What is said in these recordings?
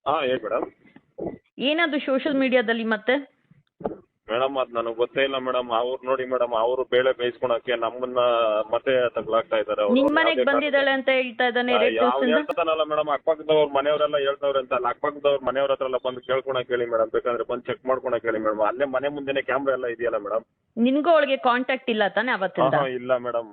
ಹಾ ಹೇಳಿ ಮೇಡಮ್. ಏನದು ಸೋಷಿಯಲ್ ಮೀಡಿಯಾದಲ್ಲಿ ಮತ್ತೆ? ಮೇಡಮ್ ಅದು ನನಗೆ ಗೊತ್ತೇ ಇಲ್ಲ ಮೇಡಮ್. ಅವ್ರು ನೋಡಿ ಮೇಡಮ್, ಅವರು ಬೇಳೆ ಬೇಯಿಸ್ಕೊಳಕ್ಕೆ ನಮ್ಮನ್ನ ಮತ್ತೆ ತಗ್ಲಾಗ್ತಾ ಇದ್ದಾರೆ. ನಿಮ್ ಮನೆಗ್ ಬಂದಿದ್ದಾಳೆ ಅಂತ ಹೇಳ್ತಾ ಇದ್ದಾನೆ ಎರಡು ದಿವಸದಿಂದ. ಹೇಳ್ತಾನಲ್ಲ ಮೇಡಮ್, ಅಕ್ಕಪಕ್ಕದವ್ರ ಮನೆಯವರೆಲ್ಲ ಹೇಳ್ತವ್ರೆ ಅಂತ. ಅಕ್ಕಪಕ್ಕದವ್ರ ಮನೆಯವ್ರ ಹತ್ರ ಎಲ್ಲ ಬಂದು ಕೇಳ್ಕೊಳಕ್ ಹೇಳಿ ಮೇಡಮ್, ಬೇಕಂದ್ರೆ ಬಂದು ಚೆಕ್ ಮಾಡ್ಕೊಳಕ್ ಹೇಳಿ ಮೇಡಮ್. ಅಲ್ಲೇ ಮನೆ ಮುಂದೆನೆ ಕ್ಯಾಮ್ರಾ ಎಲ್ಲ ಇದೆಯಲ್ಲ ಮೇಡಮ್. ನಿನ್ಗೂ ಅವಳಿಗೆ ಕಾಂಟ್ಯಾಕ್ಟ್ ಇಲ್ಲ ತಾನೆ ಅವತ್ತಿಂದ? ಇಲ್ಲ ಮೇಡಮ್,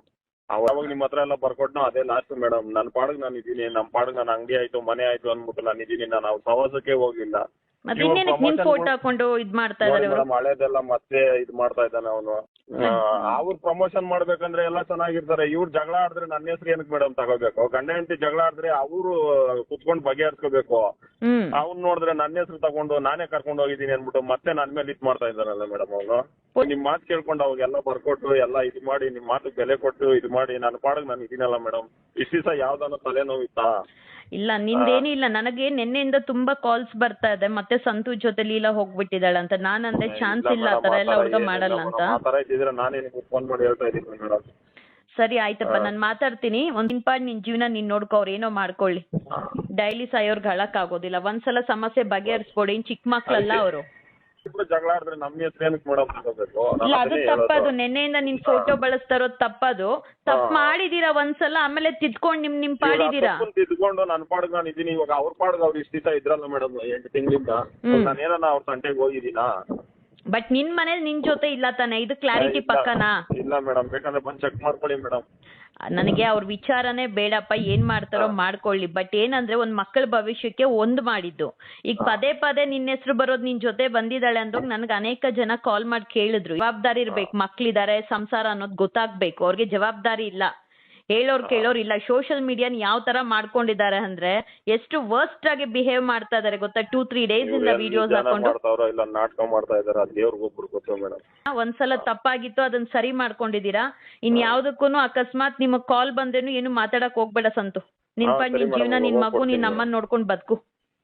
ಅವಾಗ ನಿಮ್ಮ ಹತ್ರ ಎಲ್ಲ ಬರ್ಕೊಟ್ನೋ ಅದೇ ಲಾಸ್ಟ್ ಮೇಡಮ್. ನನ್ನ ಪಾಡಿಗೆ ನಾನು ಇದೀನಿ, ನಮ್ಮ ಪಾಡಿಗೆ ನಾನು ಅಂಗಡಿ ಆಯ್ತು ಮನೆ ಆಯ್ತು ಅಂದ್ಬಿಟ್ಟು ನಾನು ಇದೀನಿ. ನಾನು ಅವ್ರ ಸವಾಸಕ್ಕೆ ಹೋಗಿಲ್ಲ. ಮತ್ತೆ ಇನ್ನೇನಕ್ಕೆ ನಿನ್ ಫೋಟೋ ಹಾಕೊಂಡು ಇದ್ ಮಾಡ್ತಾ ಇದಾರೆ ಅವರು? ಹಳೇದೆಲ್ಲ ಮತ್ತೆ ಇದು ಮಾಡ್ತಾ ಇದ್ದಾನೆ ಅವನು. ಅವ್ರು ಪ್ರಮೋಷನ್ ಮಾಡ್ಬೇಕಂದ್ರೆ ಎಲ್ಲ ಚೆನ್ನಾಗಿರ್ತಾರೆ. ಇವ್ರು ಜಗಳ ಆಡಿದ್ರೆ ನನ್ನ ಹೆಸರು ಏನಕ್ಕೆ ಮೇಡಮ್ ತಗೋಬೇಕು? ಗಂಡ ಹೆಂಡತಿ ಜಗಳ ಆಡಿದ್ರೆ ಅವರು ಕುತ್ಕೊಂಡು ಬಗೆಹರಿಸ್ಕೋಬೇಕು. ಅವ್ನು ನೋಡಿದ್ರೆ ನನ್ನ ಹೆಸರು ತಗೊಂಡು ನಾನೇ ಕರ್ಕೊಂಡು ಹೋಗಿದ್ದೀನಿ ಅನ್ಬಿಟ್ಟು ಮತ್ತೆ ನನ್ನ ಮೇಲೆ ಇದು ಮಾಡ್ತಾ ಇದ್ದಾನಲ್ಲ ಮೇಡಮ್ ಅವನು. ನಿಮ್ ಮಾತು ಕೇಳ್ಕೊಂಡು ಅವಾಗೆಲ್ಲ ಬರ್ಕೊಟ್ಟು ಎಲ್ಲ ಇದು ಮಾಡಿ ನಿಮ್ ಮಾತು ಬೆಲೆ ಕೊಟ್ಟು ಇದು ಮಾಡಿ ನನ್ನ ಪಾಡಿಗೆ ನಾನು ಇದೀನಲ್ಲ ಮೇಡಮ್. ಇಷ್ಟು ದಿವಸ ಯಾವ್ದಾನ ತಲೆನೋವಿತ್ತಾ? ಇಲ್ಲ, ನಿಂದೇನಿಲ್ಲ. ನನಗೆ ನಿನ್ನೆಯಿಂದ ತುಂಬಾ ಕಾಲ್ಸ್ ಬರ್ತಾ ಇದೆ, ಮತ್ತೆ ಸಂತು ಜೊತೆ ಲೀಲಾ ಹೋಗ್ಬಿಟ್ಟಿದ್ದಾಳೆ ಅಂತ. ನಾನ್ ಅಂದೆ ಚಾನ್ಸ್ ಇಲ್ಲ ಆ ತರ ಎಲ್ಲ ಹುಡುಗ ಮಾಡಲ್ಲ ಅಂತ. ಆ ತರ ಇದ್ದಿದ್ರೆ ನಾನೇ ಫೋನ್ ಮಾಡಿ ಹೇಳ್ತಾ ಇದ್ದೀನಿ ಮೇಡಮ್. ಸರಿ ಆಯ್ತಪ್ಪ, ನಾನು ಮಾತಾಡ್ತೀನಿ. ನಿನ್ ಜೀವನ ನೀನ್ ನೋಡ್ಕೊ, ಅವ್ರು ಏನೋ ಮಾಡ್ಕೊಳ್ಳಿ. ಡೈಲಿ ಸಾಯೋರ್ಗೆ ಹಳಕ್ ಆಗೋದಿಲ್ಲ. ಒಂದ್ಸಲ ಸಮಸ್ಯೆ ಬಗೆಹರಿಸ್ಕೊಡಿ. ಚಿಕ್ಕ ಮಕ್ಳಲ್ಲ ಅವರು. ಜಗಳ ಆಡಿದ್ರೆ ನಮ್ಮ ಹೆಸರು ಏನಕ್ಕೆ ಮೇಡಮ್ ತಗೋಬೇಕು? ಇಲ್ಲ, ಅದು ತಪ್ಪದು. ನೆನ್ನೆಯಿಂದ ನಿನ್ ಫೋಟೋ ಬಳಸ್ತಾ ಇರೋದು ತಪ್ಪದು. ತಪ್ಪು ಮಾಡಿದೀರಾ ಒಂದ್ಸಲ, ಆಮೇಲೆ ತಿದ್ಕೊಂಡ್ ನಿಮ್ ಪಾಡಿದೀರಾ. ತಿದ್ಕೊಂಡು ನನ್ನ ಪಾಡಿಗೆ ನಾನು ಇದೀನಿ. ಇವಾಗ ಅವ್ರ ಪಾಡಿಗೆ ಅವ್ರು ಇಷ್ಟ ಇದ್ರಲ್ಲ ಮೇಡಮ್ 8 ತಿಂಗಳಿಂದ. ನಾನೇನ ಅವ್ರ ತಂಟೆಗೆ ಹೋಗಿದ್ದೀನಾ? ಬಟ್ ನಿನ್ ಮನೇಲಿ ನಿನ್ ಜೊತೆ ಇಲ್ಲ ತಾನೆ? ಇದು ಕ್ಲಾರಿಟಿ ಪಕ್ಕನಾ? ಇಲ್ಲ ಮೇಡಮ್, ಬೇಕಂದ್ರೆ ಬಂದು ಚೆಕ್ ಮಾಡ್ಕೊಳ್ಳಿ ಮೇಡಮ್. ನನಗೆ ಅವ್ರ ವಿಚಾರನೇ ಬೇಡಪ್ಪ, ಏನ್ ಮಾಡ್ತಾರೋ ಮಾಡ್ಕೊಳ್ಳಿ. ಬಟ್ ಏನಂದ್ರೆ ಒಂದ್ ಮಕ್ಕಳ ಭವಿಷ್ಯಕ್ಕೆ ಒಂದ್ ಮಾಡಿದ್ದು. ಈಗ ಪದೇ ಪದೇ ನಿನ್ನ ಹೆಸರು ಬರೋದು ನಿನ್ ಜೊತೆ ಬಂದಿದ್ದಾಳೆ ಅಂದಾಗ ನನ್ಗೆ ಅನೇಕ ಜನ ಕಾಲ್ ಮಾಡಿ ಕೇಳಿದ್ರು. ಜವಾಬ್ದಾರಿ ಇರ್ಬೇಕು, ಮಕ್ಳಿದಾರೆ, ಸಂಸಾರ ಅನ್ನೋದು ಗೊತ್ತಾಗ್ಬೇಕು. ಅವ್ರಿಗೆ ಜವಾಬ್ದಾರಿ ಇಲ್ಲ, ಹೇಳೋರ್ ಕೇಳೋರ್ ಇಲ್ಲ. ಸೋಷಿಯಲ್ ಮೀಡಿಯಾನ ಯಾವ ತರ ಮಾಡ್ಕೊಂಡಿದ್ದಾರೆ ಅಂದ್ರೆ ಎಷ್ಟು ವರ್ಸ್ಟ್ ಆಗಿ ಬಿಹೇವ್ ಮಾಡ್ತಾ ಇದಾರೆ ಗೊತ್ತಾ? 2-3 ಡೇಸ್ ಇಂದ ವಿಡಿಯೋಸ್ ಹಾಕೊಂಡು ಇಲ್ಲ ನಾಟಕ ಮಾಡ್ತಾ ಇದಾರೆ. ದೇವ್ರಿಗೊಬ್ರು ಗೊತ್ತು ಮೇಡಮ್. ಒಂದ್ಸಲ ತಪ್ಪಾಗಿತ್ತು, ಅದನ್ನ ಸರಿ ಮಾಡ್ಕೊಂಡಿದೀರಾ. ಇನ್ ಯಾವ್ದಕ್ಕೂ ಅಕಸ್ಮಾತ್ ನಿಮಗ್ ಕಾಲ್ ಬಂದ್ರೇನು ಏನು ಮಾತಾಡಕ್ ಹೋಗ್ಬೇಡ ಸಂತು. ನಿನ್ ಜೀವನ, ನಿನ್ ಮಗು, ನಿನ್ ಅಮ್ಮನ್ ನೋಡ್ಕೊಂಡ್ ಬದುಕು.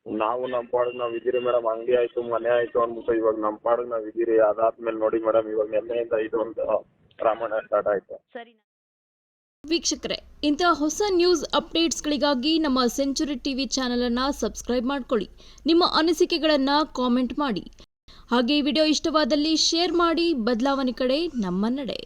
ನಾವು ನಮ್ಮ ಪಾಡಿಗೆ ನಾವ್ ಇದೀರಿ ಮೇಡಮ್. ಅಂಗಡಿ ಆಯ್ತು ಮನೆ ಆಯ್ತು ಅಂದ್ಬಿಟ್ಟು ಇವಾಗ ನಮ್ಮ ಪಾಡಿಗೆ ನಾವ್ ಇದೀರಿ. ಅದಾದ್ಮೇಲೆ ನೋಡಿ ಮೇಡಮ್, ಇವಾಗ ನೆನ್ನೆಯಿಂದ ಇದೊಂದು ರಾಮಾಯಣ ಸ್ಟಾರ್ಟ್ ಆಯ್ತು. ಸರಿ ವೀಕ್ಷಕರೇ, ಇಂತಹ ಹೊಸ ನ್ಯೂಸ್ ಅಪ್ಡೇಟ್ಸ್ಗಳಿಗಾಗಿ ನಮ್ಮ ಸೆಂಚುರಿ ಟಿವಿ ಚಾನಲನ್ನು ಸಬ್ಸ್ಕ್ರೈಬ್ ಮಾಡ್ಕೊಳ್ಳಿ. ನಿಮ್ಮ ಅನಿಸಿಕೆಗಳನ್ನು ಕಾಮೆಂಟ್ ಮಾಡಿ. ಹಾಗೆ ಈ ವಿಡಿಯೋ ಇಷ್ಟವಾದಲ್ಲಿ ಶೇರ್ ಮಾಡಿ. ಬದಲಾವಣೆ ಕಡೆ ನಮ್ಮ ನಡೆ.